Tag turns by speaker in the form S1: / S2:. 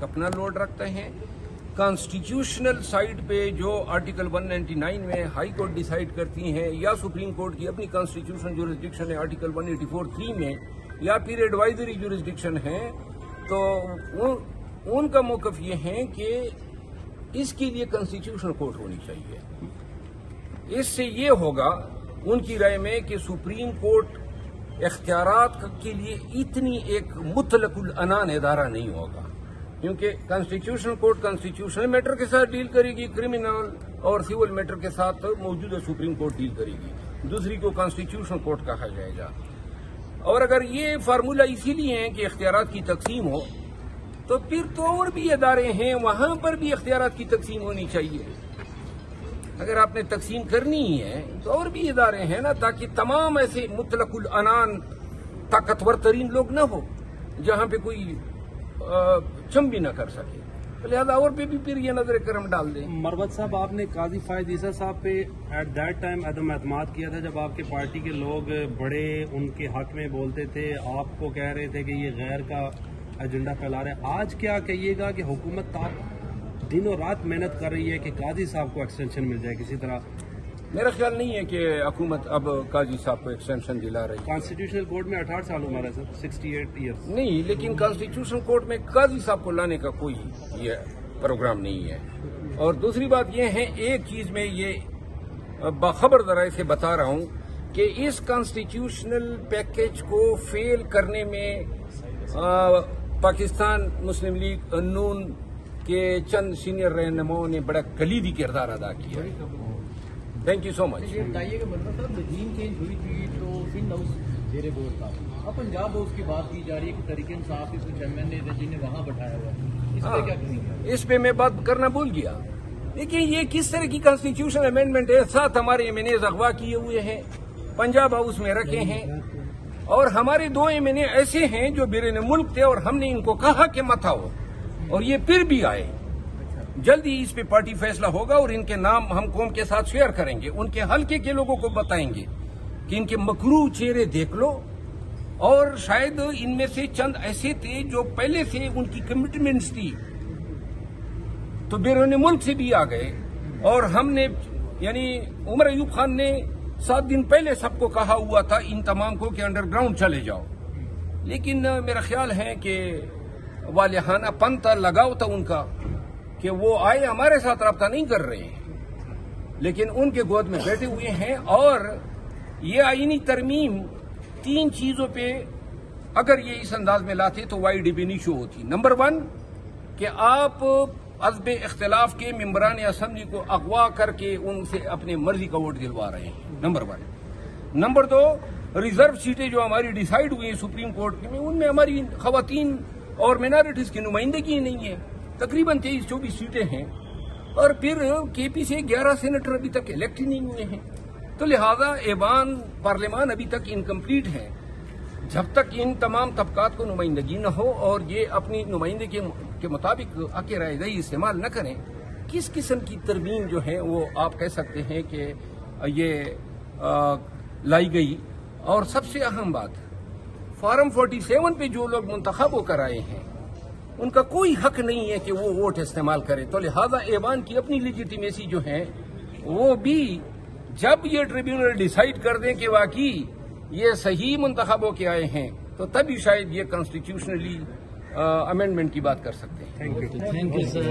S1: اپنا لوڈ رکھتے ہیں. کانسٹیٹیوشنل سائٹ پہ جو آرٹیکل 199 میں ہائی کورٹ ڈیسائیڈ کرتی ہیں یا سپریم کورٹ کی اپنی کانسٹیٹیوشنل جورسڈکشن ہے آرٹیکل 184(3) میں یا پھر ایڈوائزری جورسڈکشن ہے تو ان کا موقف یہ ہے کہ اس کے لیے کانسٹیٹیوشنل کورٹ ہونی چاہیے. اس سے یہ ہوگا ان کی رائے میں کہ سپریم کورٹ اختیارات کے لیے اتنی ایک مطلق العنان ادارہ نہیں ہوگا، کیونکہ کانسٹیٹیوشنل کورٹ کانسٹیٹیوشنل میٹر کے ساتھ ڈیل کرے گی، کرمنل اور سول میٹر کے ساتھ موجودہ سپریم کورٹ ڈیل کرے گی، دوسری کو کانسٹیٹیوشنل کورٹ کہا جائے گا. اور اگر یہ فارمولہ اسی لیے ہے کہ اختیارات کی تقسیم ہو تو پھر تو اور بھی ادارے ہیں وہاں پر بھی اختیارات کی تقسیم ہونی چاہیے. اگر آپ نے تقسیم کرنی ہی ہے تو اور بھی ادارے ہیں نا، تاکہ تمام ایسے مطلق العنان طاقتور ترین لوگ نہ ہو جہاں پہ کوئی چم بھی نہ کر سکے. لہذا اور پہ بھی پھر یہ نظر کرم ڈال دیں.
S2: مروت صاحب، آپ نے قاضی فائز عیسیٰ صاحب پہ ایٹ دیٹ ٹائم عدم اعتماد کیا تھا جب آپ کے پارٹی کے لوگ بڑے ان کے حق میں بولتے تھے، آپ کو کہہ رہے تھے کہ یہ غیر کا ایجنڈا پھیلا رہے ہیں. آج کیا کہیے گا کہ حکومت دن اور رات محنت کر رہی ہے کہ قاضی صاحب کو ایکسٹینشن مل جائے کسی طرح؟
S1: میرا خیال نہیں ہے کہ حکومت اب قاضی صاحب کو ایکسٹینشن دلا رہی ہے.
S2: کانسٹیٹیوشنل کورٹ میں 68 سال عمر ہے سر، 68 ایئرس.
S1: نہیں، لیکن کانسٹیٹیوشنل کورٹ میں قاضی صاحب کو لانے کا کوئی یہ پروگرام نہیں ہے. اور دوسری بات یہ ہے، ایک چیز میں یہ باخبر ذرائع سے بتا رہا ہوں کہ اس کانسٹیٹیوشنل پیکج کو فیل کرنے میں پاکستان مسلم لیگ نون کے چند سینئر رہنماؤں نے بڑا کلیدی کردار ادا کیا. تھینک یو سو مچ.
S3: یہ بتائیے کہ مطلب صاحب رجیم چینج ہوئی تھی تو سندھ ہاؤس زیر بور تھا، اب پنجاب ہاؤس کی بات کی جا رہی ہے کہ تحریک انصاف کے کچھ ایم این اے جنہیں وہاں بٹھایا ہوا ہے، اس پہ کیا کہیں گے؟
S1: اس پہ میں بات کرنا بھول گیا. دیکھیں یہ کس طرح کی کانسٹیٹیوشن امینڈمنٹ ہے. 7 ہمارے ایم این اے اغوا کیے ہوئے ہیں، پنجاب ہاؤس میں رکھے ہیں، اور ہمارے 2 ایم این اے ایسے ہیں جو بیرون ملک تھے اور ہم نے ان کو کہا کہ مت آؤ اور یہ پھر بھی آئے. جلدی اس پہ پارٹی فیصلہ ہوگا اور ان کے نام ہم قوم کے ساتھ شیئر کریں گے. ان کے حلقے کے لوگوں کو بتائیں گے کہ ان کے مکروہ چہرے دیکھ لو، اور شاید ان میں سے چند ایسے تھے جو پہلے سے ان کی کمٹمنٹس تھی تو بیرون ملک سے بھی آ گئے. اور ہم نے یعنی عمر ایوب خان نے 7 دن پہلے سب کو کہا ہوا تھا ان تمام کو کہ انڈر گراؤنڈ چلے جاؤ، لیکن میرا خیال ہے کہ والہانہ پن تھا، لگاؤ تھا ان کا کہ وہ آئے، ہمارے ساتھ رابطہ نہیں کر رہے ہیں لیکن ان کے گود میں بیٹھے ہوئے ہیں. اور یہ آئینی ترمیم 3 چیزوں پہ اگر یہ اس انداز میں لاتے تو وائی ڈی بی نہیں شو ہوتی. نمبر 1 کہ آپ عزب اختلاف کے ممبران اسمبلی کو اغوا کر کے ان سے اپنے مرضی کا ووٹ دلوا رہے ہیں، نمبر 1. نمبر 2 ریزرو سیٹیں جو ہماری ڈیسائیڈ ہوئی ہیں سپریم کورٹ میں، ان میں ہماری خواتین اور مینارٹیز کی نمائندگی نہیں ہے. تقریباً 23-24 سیٹیں ہیں، اور پھر کے پی سے 11 سینیٹر ابھی تک الیکٹ ہی نہیں ہوئے ہیں. تو لہذا ایوان پارلیمان ابھی تک انکمپلیٹ ہے. جب تک ان تمام طبقات کو نمائندگی نہ ہو اور یہ اپنی نمائندگی کے مطابق حق رائے دہی استعمال نہ کریں، کس قسم کی ترمیم جو ہے وہ آپ کہہ سکتے ہیں کہ یہ لائی گئی. اور سب سے اہم بات، فارم 47 پہ جو لوگ منتخب ہو کر آئے ہیں ان کا کوئی حق نہیں ہے کہ وہ ووٹ استعمال کرے. تو لہذا ایوان کی اپنی لیجیٹیمیسی جو ہے وہ بھی جب یہ ٹریبیونل ڈیسائیڈ کر دیں کہ واقعی یہ صحیح منتخب ہو کے آئے ہیں تو تبھی شاید یہ کانسٹیٹیوشنلی امینڈمنٹ کی بات کر سکتے ہیں.
S2: Thank you sir.